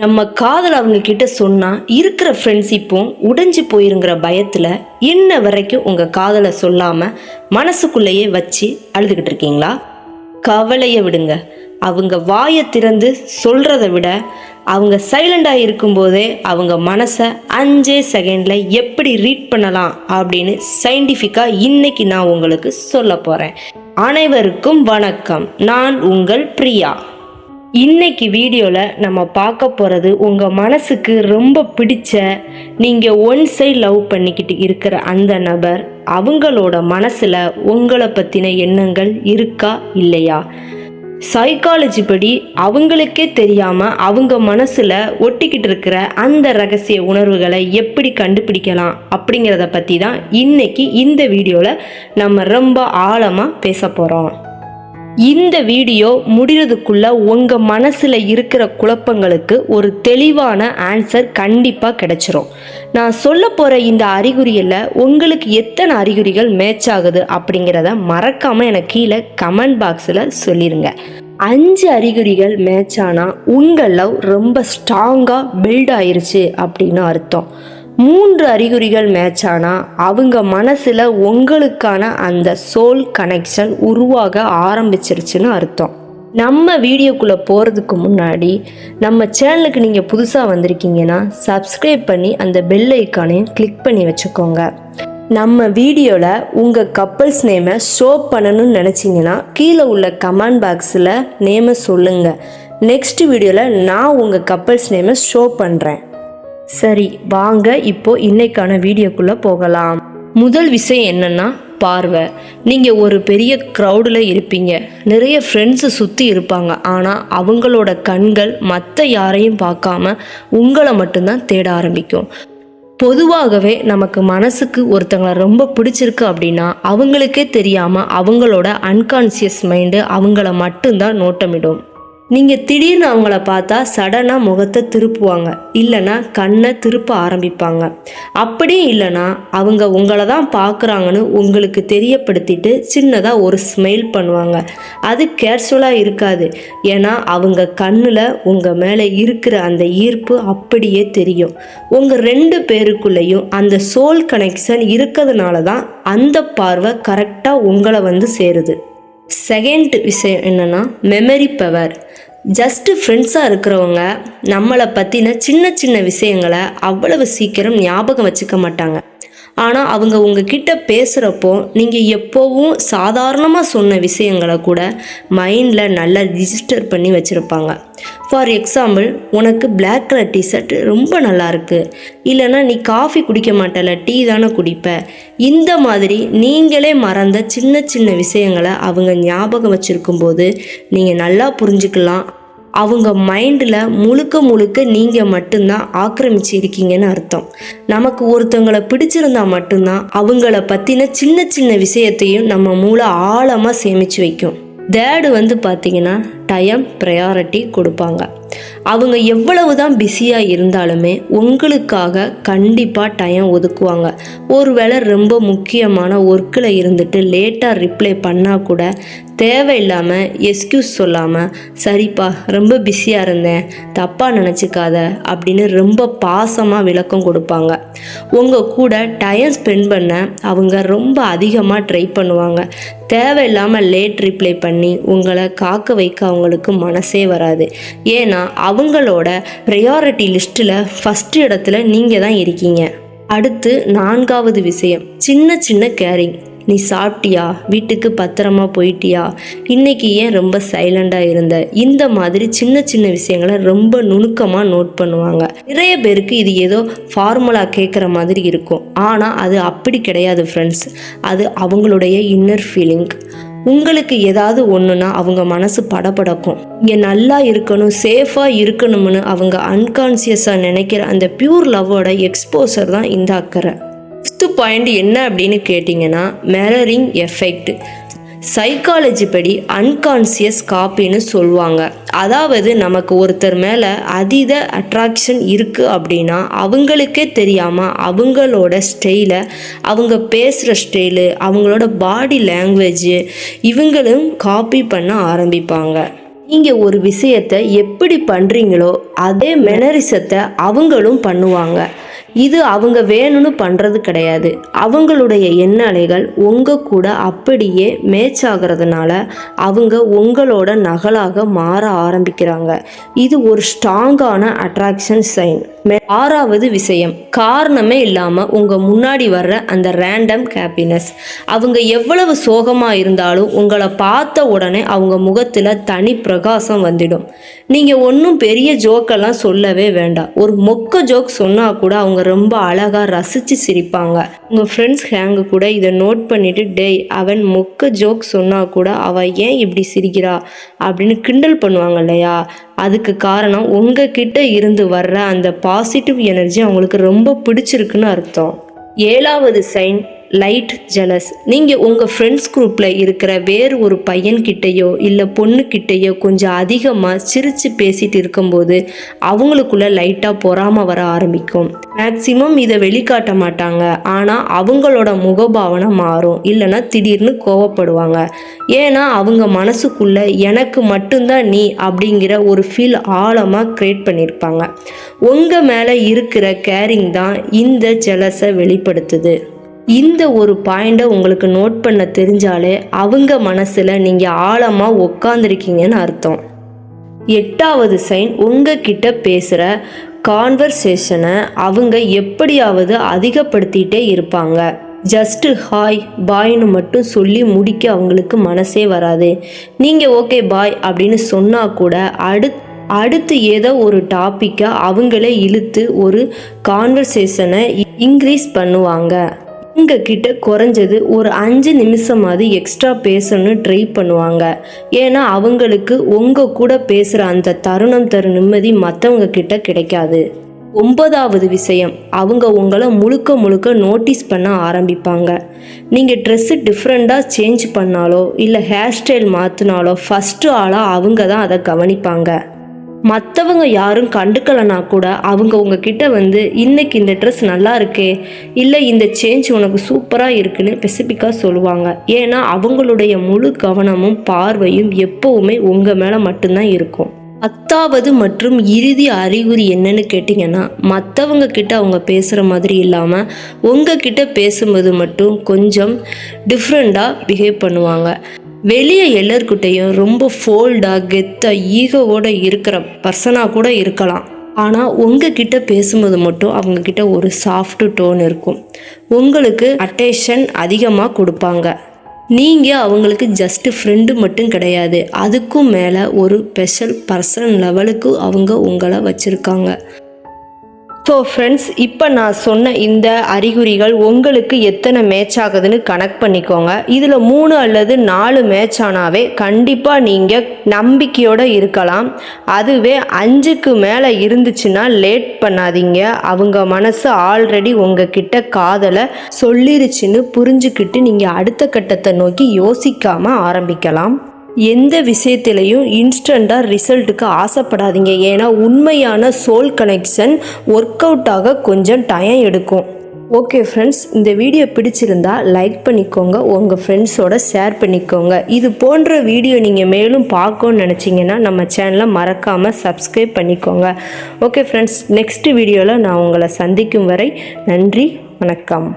நம்ம காதல் அவங்க கிட்ட சொன்னா இருக்கிற ஃப்ரெண்ட்ஷிப்பும் உடைஞ்சு போயிருங்கிற பயத்துல இன்ன வரைக்கும் உங்க காதலை சொல்லாம மனசுக்குள்ளேயே வச்சு அழுதுகிட்டு இருக்கீங்களா? கவலையை விடுங்க. அவங்க வாயை திறந்து சொல்றதை விட அவங்க சைலண்டாக இருக்கும்போதே அவங்க மனசை 5 செகண்டில் எப்படி ரீட் பண்ணலாம் அப்படின்னு சயின்டிஃபிக்காக இன்னைக்கு நான் உங்களுக்கு சொல்ல போகிறேன். அனைவருக்கும் வணக்கம். நான் உங்கள் பிரியா. இன்னைக்கு வீடியோவில் நம்ம பார்க்க போகிறது உங்கள் மனசுக்கு ரொம்ப பிடிச்ச நீங்கள் ஒன் சைட் லவ் பண்ணிக்கிட்டு இருக்கிற அந்த நபர் அவங்களோட மனசில் உங்களை பற்றின எண்ணங்கள் இருக்கா இல்லையா? சைக்காலஜி படி அவங்களுக்கே தெரியாமல் அவங்க மனசில் ஒட்டிக்கிட்டு இருக்கிற அந்த ரகசிய உணர்வுகளை எப்படி கண்டுபிடிக்கலாம் அப்படிங்கிறத பற்றி தான் இன்னைக்கு இந்த வீடியோவில் நம்ம ரொம்ப ஆழமாக பேச போகிறோம். இந்த வீடியோ முடிகிறதுக்குள்ள உங்கள் மனசில் இருக்கிற குழப்பங்களுக்கு ஒரு தெளிவான ஆன்சர் கண்டிப்பாக கிடைச்சிரும். நான் சொல்ல போகிற இந்த அறிகுறியில் உங்களுக்கு எத்தனை அறிகுறிகள் மேட்ச் ஆகுது அப்படிங்கிறத மறக்காமல் எனக்கு கீழே கமெண்ட் பாக்ஸில் சொல்லிடுங்க. 5 அறிகுறிகள் மேட்ச் ஆனால் உங்கள் லவ் ரொம்ப ஸ்ட்ராங்காக பில்ட் ஆயிருச்சு அப்படின்னு அர்த்தம். 3 அறிகுறிகள் மேட்ச் ஆனால் அவங்க மனசில் உங்களுக்கான அந்த சோல் கனெக்ஷன் உருவாக ஆரம்பிச்சிருச்சுன்னு அர்த்தம். நம்ம வீடியோக்குள்ளே போகிறதுக்கு முன்னாடி நம்ம சேனலுக்கு நீங்கள் புதுசாக வந்திருக்கீங்கன்னா சப்ஸ்கிரைப் பண்ணி அந்த பெல் ஐக்கானையும் கிளிக் பண்ணி வச்சுக்கோங்க. நம்ம வீடியோவில் உங்கள் கப்பல்ஸ் நேமை ஷோ பண்ணணும்னு நினச்சிங்கன்னா கீழே உள்ள கமெண்ட் பாக்ஸில் நேமை சொல்லுங்கள். நெக்ஸ்ட் வீடியோவில் நான் உங்கள் கப்பல்ஸ் நேமை ஷோ பண்ணுறேன். சரி, வாங்க இப்போ இன்னைக்கான வீடியோக்குள்ளே போகலாம். முதல் விஷயம் என்னன்னா பார்வை. நீங்கள் ஒரு பெரிய க்ரௌடில் இருப்பீங்க, நிறைய ஃப்ரெண்ட்ஸு சுற்றி இருப்பாங்க. ஆனால் அவங்களோட கண்கள் மற்ற யாரையும் பார்க்காம உங்களை மட்டும்தான் தேட ஆரம்பிக்கும். பொதுவாகவே நமக்கு மனசுக்கு ஒருத்தங்களை ரொம்ப பிடிச்சிருக்கு அப்படின்னா அவங்களுக்கே தெரியாமல் அவங்களோட அன்கான்சியஸ் மைண்டு அவங்கள மட்டும்தான் நோட்டமிடும். நீங்கள் திடீர்னு அவங்கள பார்த்தா சடனாக முகத்தை திருப்புவாங்க, இல்லைன்னா கண்ணை திருப்ப ஆரம்பிப்பாங்க. அப்படியே இல்லைன்னா அவங்க உங்களை தான் பார்க்குறாங்கன்னு உங்களுக்கு தெரியப்படுத்திட்டு சின்னதாக ஒரு ஸ்மைல் பண்ணுவாங்க. அது கேர்சுவலாக இருக்காது, ஏன்னா அவங்க கண்ணில் உங்கள் மேலே இருக்கிற அந்த ஈர்ப்பு அப்படியே தெரியும். உங்கள் 2 பேருக்குள்ளேயும் அந்த சோல் கனெக்ஷன் இருக்கிறதுனால தான் அந்த பார்வை கரெக்டாக உங்களை வந்து சேருது. செகண்ட் விஷயம் என்னென்னா மெமரி பவர். ஜஸ்ட்டு ஃப்ரெண்ட்ஸாக இருக்கிறவங்க நம்மளை பற்றின சின்ன சின்ன விஷயங்களை அவ்வளவு சீக்கிரம் ஞாபகம் வச்சுக்க மாட்டாங்க. ஆனால் அவங்க உங்ககிட்ட பேசுகிறப்போ நீங்கள் எப்போவும் சாதாரணமாக சொன்ன விஷயங்களை கூட மைண்டில் நல்லா ரிஜிஸ்டர் பண்ணி வச்சுருப்பாங்க. ஃபார் எக்ஸாம்பிள், உனக்கு பிளாக் கலர் டிஷர்ட் ரொம்ப நல்லாயிருக்கு, இல்லைனா நீ காஃபி குடிக்க மாட்டல, டீ தானே குடிப்ப. இந்த மாதிரி நீங்களே மறந்த சின்ன சின்ன விஷயங்களை அவங்க ஞாபகம் வச்சுருக்கும்போது நீங்கள் நல்லா புரிஞ்சுக்கலாம் அவங்க மைண்டில் முழுக்க நீங்கள் மட்டும்தான் ஆக்கிரமிச்சு இருக்கீங்கன்னு அர்த்தம். நமக்கு ஒருத்தவங்களை பிடிச்சிருந்தா மட்டும்தான் அவங்கள பற்றின சின்ன சின்ன விஷயத்தையும் நம்ம மூளை ஆழமாக சேமித்து வைக்கும். தேர்டு வந்து பார்த்திங்கன்னா டைம் ப்ரையாரிட்டி கொடுப்பாங்க. அவங்க எவ்வளவு தான் பிஸியாக இருந்தாலுமே உங்களுக்காக கண்டிப்பாக டைம் ஒதுக்குவாங்க. ஒருவேளை ரொம்ப முக்கியமான ஒர்க்கில் இருந்துட்டு லேட்டாக ரிப்ளை பண்ணால் கூட தேவையில்லாமல் எக்ஸ்கியூஸ் சொல்லாமல், சரிப்பா ரொம்ப பிஸியாக இருந்தேன், தப்பாக நினச்சிக்காத அப்படின்னு ரொம்ப பாசமாக விளக்கம் கொடுப்பாங்க. உங்கள் கூட டைம் ஸ்பெண்ட் பண்ண அவங்க ரொம்ப அதிகமாக ட்ரை பண்ணுவாங்க. தேவையில்லாமல் லேட் ரிப்ளை பண்ணி உங்களை காக்க வைக்க அவங்களுக்கு மனசே வராது. ஏன்னா அவங்களோட ப்ரையாரிட்டி லிஸ்ட்டில் ஃபஸ்ட்டு இடத்துல நீங்கள் தான் இருக்கீங்க. அடுத்து 4வது விஷயம் சின்ன சின்ன கேரிங். நீ சாப்பிட்டியா, வீட்டுக்கு பத்திரமா போயிட்டியா, இன்னைக்கு ஏன் ரொம்ப சைலண்டாக இருந்த, இந்த மாதிரி சின்ன சின்ன விஷயங்களை ரொம்ப நுணுக்கமாக நோட் பண்ணுவாங்க. நிறைய பேருக்கு இது ஏதோ ஃபார்முலா கேட்குற மாதிரி இருக்கும், ஆனால் அது அப்படி கிடையாது ஃப்ரெண்ட்ஸ். அது அவங்களுடைய இன்னர் ஃபீலிங். உங்களுக்கு ஏதாவது ஒன்றுனா அவங்க மனசு படபடக்கும். இங்கே நல்லா இருக்கணும், சேஃபாக இருக்கணும்னு அவங்க அன்கான்சியஸாக நினைக்கிற அந்த பியூர் லவ்வோட எக்ஸ்போசர் தான் இந்த அக்கறை. 5th பாயிண்ட் என்ன அப்படின்னு கேட்டிங்கன்னா மிரரிங் எஃபெக்ட். சைக்காலஜி படி அன்கான்சியஸ் காப்பின்னு சொல்லுவாங்க. அதாவது நமக்கு ஒருத்தர் மேலே அதீத அட்ராக்ஷன் இருக்குது அப்படின்னா அவங்களுக்கே தெரியாமல் அவங்களோட ஸ்டைலை, அவங்க பேசுகிற ஸ்டைலு, அவங்களோட பாடி லாங்குவேஜ் இவங்களும் காப்பி பண்ண ஆரம்பிப்பாங்க. நீங்கள் ஒரு விஷயத்தை எப்படி பண்ணுறீங்களோ அதே மெனரிசத்தை அவங்களும் பண்ணுவாங்க. இது அவங்க வேணும்னு பண்ணுறது கிடையாது. அவங்களுடைய எண்ண அலைகள் உங்கள் கூட அப்படியே மேட்ச் ஆகிறதுனால அவங்க உங்களோட நகலாக மாற ஆரம்பிக்கிறாங்க. இது ஒரு ஸ்ட்ராங்கான அட்ராக்ஷன் சைன். 6வது விஷயம், காரணமே இல்லாமல் உங்கள் முன்னாடி வர்ற அந்த ரேண்டம் ஹாப்பினஸ். அவங்க எவ்வளவு சோகமாக இருந்தாலும் உங்களை பார்த்த உடனே அவங்க முகத்தில் தனி பிரகாசம் வந்துடும். நீங்கள் ஒன்றும் பெரிய ஜோக்கெல்லாம் சொல்லவே வேண்டாம். ஒரு மொக்க ஜோக் சொன்னால் கூட அவங்க ரொம்ப அழகாக ரசித்து சிரிப்பாங்க. உங்கள் ஃப்ரெண்ட்ஸ் ஹேங்கு கூட இதை நோட் பண்ணிவிட்டு, டேய் அவன் மொக்க ஜோக் சொன்னால் கூட அவள் ஏன் இப்படி சிரிக்கிறா அப்படின்னு கிண்டல் பண்ணுவாங்க இல்லையா? அதுக்கு காரணம் உங்ககிட்ட இருந்து வர்ற அந்த பாசிட்டிவ் எனர்ஜி அவங்களுக்கு ரொம்ப பிடிச்சிருக்குன்னு அர்த்தம். 7வது சைன், லைட் ஜெலஸ். நீங்கள் உங்கள் ஃப்ரெண்ட்ஸ் குரூப்பில் இருக்கிற வேறு ஒரு பையன்கிட்டையோ இல்லை பொண்ணுக்கிட்டேயோ கொஞ்சம் அதிகமாக சிரித்து பேசிகிட்டு இருக்கும்போது அவங்களுக்குள்ள லைட்டாக பொறாமல் வர ஆரம்பிக்கும். மேக்சிமம் இதை வெளிக்காட்ட மாட்டாங்க, ஆனால் அவங்களோட முகபாவனை மாறும். இல்லைன்னா திடீர்னு கோவப்படுவாங்க. ஏன்னா அவங்க மனசுக்குள்ளே எனக்கு மட்டும்தான் நீ அப்படிங்கிற ஒரு ஃபீல் ஆழமாக க்ரியேட் பண்ணியிருப்பாங்க. உங்கள் மேலே இருக்கிற கேரிங் தான் இந்த ஜெலஸை வெளிப்படுத்துது. இந்த ஒரு பாயிண்டை உங்களுக்கு நோட் பண்ண தெரிஞ்சாலே அவங்க மனசில் நீங்கள் ஆழமாக உட்காந்துருக்கீங்கன்னு அர்த்தம். 8வது சைன், உங்ககிட்ட பேசுகிற கான்வர்சேஷனை அவங்க எப்படியாவது அதிகப்படுத்திகிட்டே இருப்பாங்க. ஜஸ்ட்டு ஹாய் பாய்னு மட்டும் சொல்லி முடிக்க அவங்களுக்கு மனசே வராது. நீங்கள் ஓகே பாய் அப்படின்னு சொன்னால் கூட அடுத்து ஏதோ ஒரு டாப்பிக்கை அவங்களே இழுத்து ஒரு கான்வர்சேஷனை இன்க்ரீஸ் பண்ணுவாங்க. உங்ககிட்ட குறைஞ்சது ஒரு 5 நிமிஷமாவது எக்ஸ்ட்ரா பேசணும்னு ட்ரை பண்ணுவாங்க. ஏன்னா அவங்களுக்கு உங்கள் கூட பேசுகிற அந்த தருணம் தரும் நிம்மதி மற்றவங்க கிட்ட கிடைக்காது. 9வது விஷயம், அவங்க உங்களை முழுக்க நோட்டீஸ் பண்ண ஆரம்பிப்பாங்க. நீங்கள் ட்ரெஸ்ஸு டிஃப்ரெண்ட்டாக சேஞ்ச் பண்ணாலோ இல்லை ஹேர் ஸ்டைல் மாற்றினாலோ ஃபஸ்ட்டு ஆளாக அவங்க தான் அதை கவனிப்பாங்க. மற்றவங்க யாரும் கண்டுக்கலைனா கூட அவங்க உங்ககிட்ட வந்து இன்னைக்கு இந்த ட்ரெஸ் நல்லா இருக்கே, இல்லை இந்த சேஞ்ச் உனக்கு சூப்பராக இருக்குன்னு ஸ்பெசிஃபிக்காக சொல்லுவாங்க. ஏன்னா அவங்களுடைய முழு கவனமும் பார்வையும் எப்போவுமே உங்கள் மேலே மட்டும்தான் இருக்கும். 10வது மற்றும் இறுதி அறிகுறி என்னன்னு கேட்டிங்கன்னா, மற்றவங்க கிட்ட அவங்க பேசுகிற மாதிரி இல்லாமல் உங்ககிட்ட பேசும்போது மட்டும் கொஞ்சம் டிஃப்ரெண்ட்டாக பிஹேவ் பண்ணுவாங்க. வெளியே எல்லார்கிட்டையும் ரொம்ப ஃபோல்டாக கெத்தாக ஈகோவோடு இருக்கிற பர்சனாக கூட இருக்கலாம். ஆனால் உங்ககிட்ட பேசும்போது மட்டும் அவங்கக்கிட்ட ஒரு சாஃப்ட் டோன் இருக்கும். உங்களுக்கு அட்டென்ஷன் அதிகமாக கொடுப்பாங்க. நீங்கள் அவங்களுக்கு ஜஸ்ட்டு ஃப்ரெண்டு மட்டும் கிடையாது, அதுக்கும் மேலே ஒரு ஸ்பெஷல் பர்சன் லெவலுக்கு அவங்க உங்களை வச்சுருக்காங்க. ஸோ ஃப்ரெண்ட்ஸ், இப்போ நான் சொன்ன இந்த அறிகுறிகள் உங்களுக்கு எத்தனை மேட்ச் ஆகுதுன்னு கனெக்ட் பண்ணிக்கோங்க. இதில் 3 அல்லது 4 மேட்ச் ஆனாவே கண்டிப்பாக நீங்கள் நம்பிக்கையோடு இருக்கலாம். அதுவே 5க்கு மேலே இருந்துச்சுன்னா லேட் பண்ணாதீங்க. அவங்க மனசு ஆல்ரெடி உங்ககிட்ட காதலை சொல்லிருச்சுன்னு புரிஞ்சுக்கிட்டு நீங்கள் அடுத்த கட்டத்தை நோக்கி யோசிக்காமல் ஆரம்பிக்கலாம். எந்த விஷயத்திலையும் இன்ஸ்டண்ட்டாக ரிசல்ட்டுக்கு ஆசைப்படாதீங்க. ஏன்னா உண்மையான சோல் கனெக்ஷன் ஒர்க் அவுட் ஆக கொஞ்சம் டைம் எடுக்கும். ஓகே ஃப்ரெண்ட்ஸ், இந்த வீடியோ பிடிச்சிருந்தா லைக் பண்ணிக்கோங்க, உங்கள் ஃப்ரெண்ட்ஸோட ஷேர் பண்ணிக்கோங்க. இது போன்ற வீடியோ நீங்கள் மேலும் பார்க்கணுன்னு நினச்சிங்கன்னா நம்ம சேனலை மறக்காமல் சப்ஸ்கிரைப் பண்ணிக்கோங்க. ஓகே ஃப்ரெண்ட்ஸ், நெக்ஸ்ட் வீடியோவில் நான் உங்களை சந்திக்கும் வரை நன்றி, வணக்கம்.